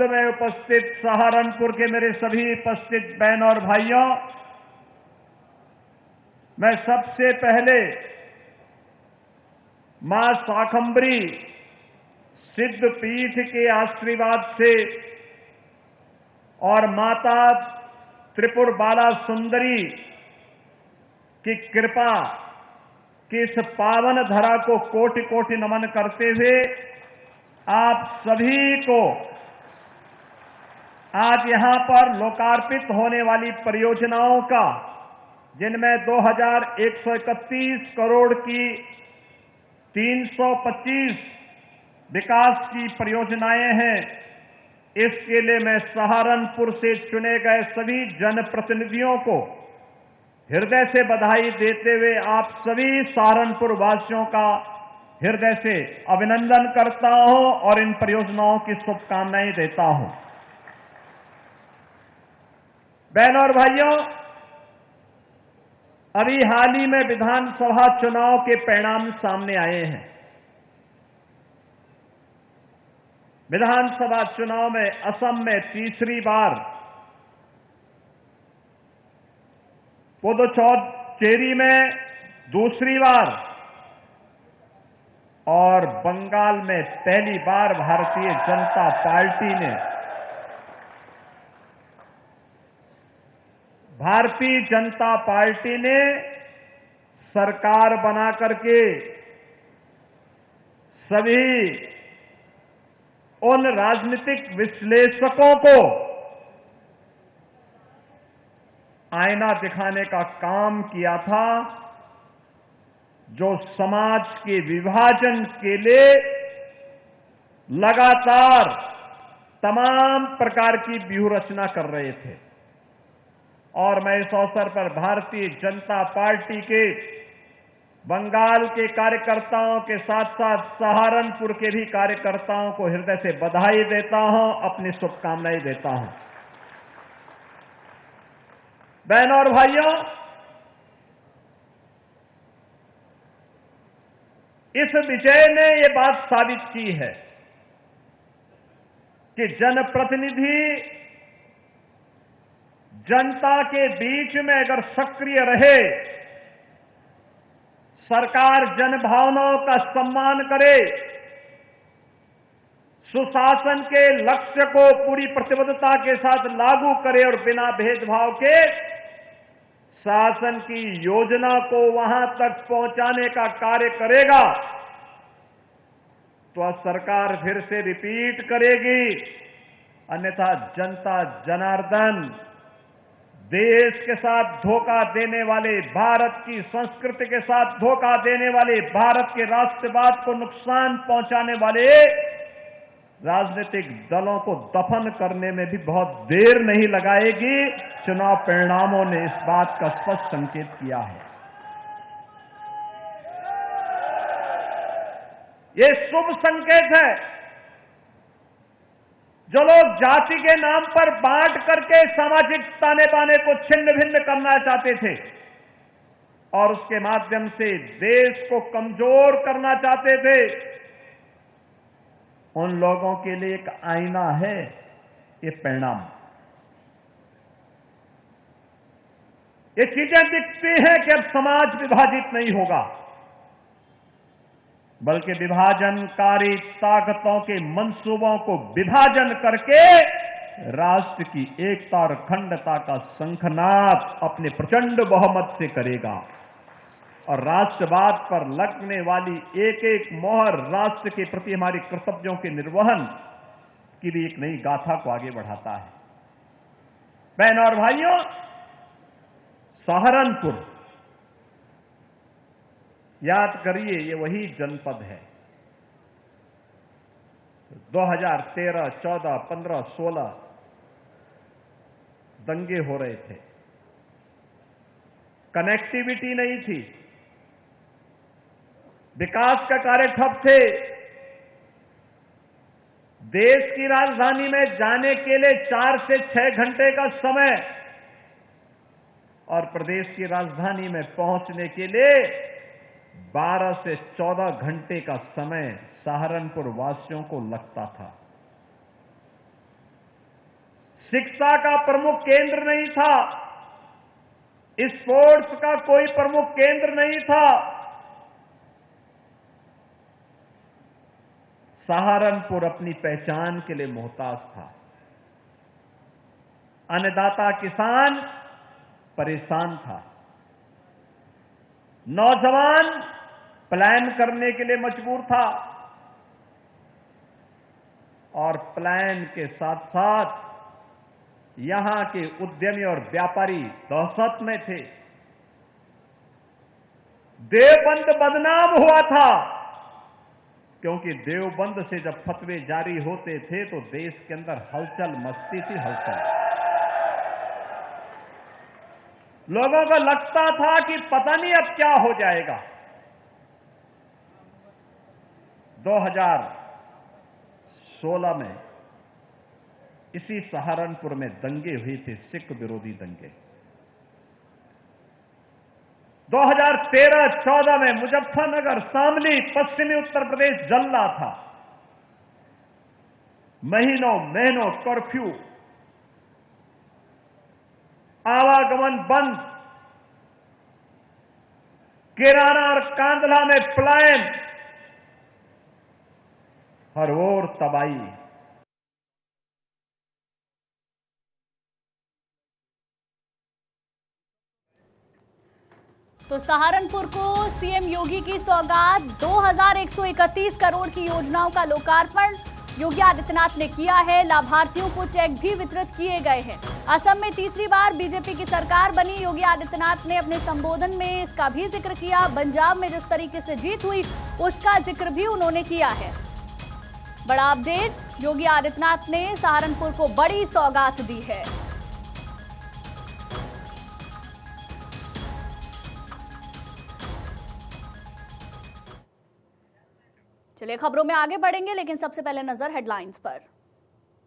में उपस्थित सहारनपुर के मेरे सभी उपस्थित बहन और भाइयों, मैं सबसे पहले मां शाकंभरी सिद्ध पीठ के आशीर्वाद से और माता त्रिपुर बाला सुंदरी की कृपा की इस पावन धरा को कोटि कोटि नमन करते हुए आप सभी को आज यहां पर लोकार्पित होने वाली परियोजनाओं का, जिनमें 2131 करोड़ की 325 विकास की परियोजनाएं हैं, इसके लिए मैं सहारनपुर से चुने गए सभी जनप्रतिनिधियों को हृदय से बधाई देते हुए आप सभी सहारनपुर वासियों का हृदय से अभिनंदन करता हूं और इन परियोजनाओं की शुभकामनाएं देता हूं। बहनों और भाइयों, अभी हाल ही में विधानसभा चुनाव के परिणाम सामने आए हैं। विधानसभा चुनाव में असम में तीसरी बार, पुदुचेरी में दूसरी बार और बंगाल में पहली बार भारतीय जनता पार्टी ने सरकार बना करके सभी उन राजनीतिक विश्लेषकों को आईना दिखाने का काम किया था, जो समाज के विभाजन के लिए लगातार तमाम प्रकार की व्यूहरचना कर रहे थे। और मैं इस अवसर पर भारतीय जनता पार्टी के बंगाल के कार्यकर्ताओं के साथ साथ सहारनपुर के भी कार्यकर्ताओं को हृदय से बधाई देता हूं, अपनी शुभकामनाएं देता हूं। बहनों और भाइयों, इस विजय ने यह बात साबित की है कि जनप्रतिनिधि जनता के बीच में अगर सक्रिय रहे, सरकार जनभावनाओं का सम्मान करे, सुशासन के लक्ष्य को पूरी प्रतिबद्धता के साथ लागू करे और बिना भेदभाव के शासन की योजना को वहां तक पहुंचाने का कार्य करेगा, तो सरकार फिर से रिपीट करेगी। अन्यथा जनता जनार्दन देश के साथ धोखा देने वाले, भारत की संस्कृति के साथ धोखा देने वाले, भारत के राष्ट्रवाद को नुकसान पहुंचाने वाले राजनीतिक दलों को दफन करने में भी बहुत देर नहीं लगाएगी। चुनाव परिणामों ने इस बात का स्पष्ट संकेत किया है। ये शुभ संकेत है। जो लोग जाति के नाम पर बांट करके सामाजिक ताने बाने को छिन्न भिन्न करना चाहते थे और उसके माध्यम से देश को कमजोर करना चाहते थे, उन लोगों के लिए एक आईना है ये परिणाम। ये चीजें दिखती हैं कि अब समाज विभाजित नहीं होगा, बल्कि विभाजनकारी ताकतों के मंसूबों को विभाजन करके राष्ट्र की एकता और अखंडता का शंखनाद अपने प्रचंड बहुमत से करेगा और राष्ट्रवाद पर लगने वाली एक एक मोहर राष्ट्र के प्रति हमारे कर्तव्यों के निर्वहन की भी एक नई गाथा को आगे बढ़ाता है। बहनों और भाइयों, सहारनपुर, याद करिए, ये वही जनपद है 2013, 14, 15, 16 दंगे हो रहे थे, कनेक्टिविटी नहीं थी, विकास का कार्य ठप थे, देश की राजधानी में जाने के लिए 4 से 6 घंटे का समय और प्रदेश की राजधानी में पहुंचने के लिए 12 से 14 घंटे का समय सहारनपुर वासियों को लगता था। शिक्षा का प्रमुख केंद्र नहीं था, स्पोर्ट्स का कोई प्रमुख केंद्र नहीं था। सहारनपुर अपनी पहचान के लिए मोहताज था। अन्नदाता किसान परेशान था। नौजवान प्लान करने के लिए मजबूर था और प्लान के साथ साथ यहां के उद्यमी और व्यापारी दहशत में थे। देवबंद बदनाम हुआ था क्योंकि देवबंद से जब फतवे जारी होते थे तो देश के अंदर हलचल मचती थी, हलचल। लोगों को लगता था कि पता नहीं अब क्या हो जाएगा। 2016 में इसी सहारनपुर में दंगे हुए थे, सिख विरोधी दंगे। 2013-14 में मुजफ्फरनगर, शामली, पश्चिमी उत्तर प्रदेश जल रहा था। महीनों कर्फ्यू, आवागमन बंद, किराना और कांदला में पलायन, हर ओर तबाही। तो सहारनपुर को सीएम योगी की सौगात, 2131 करोड़ की योजनाओं का लोकार्पण योगी आदित्यनाथ ने किया है। लाभार्थियों को चेक भी वितरित किए गए हैं। असम में तीसरी बार बीजेपी की सरकार बनी। योगी आदित्यनाथ ने अपने संबोधन में इसका भी जिक्र किया। पंजाब में जिस तरीके से जीत हुई उसका जिक्र भी उन्होंने किया है। बड़ा अपडेट, योगी आदित्यनाथ ने सहारनपुर को बड़ी सौगात दी है। चलिए खबरों में आगे बढ़ेंगे, लेकिन सबसे पहले नजर हेडलाइंस पर।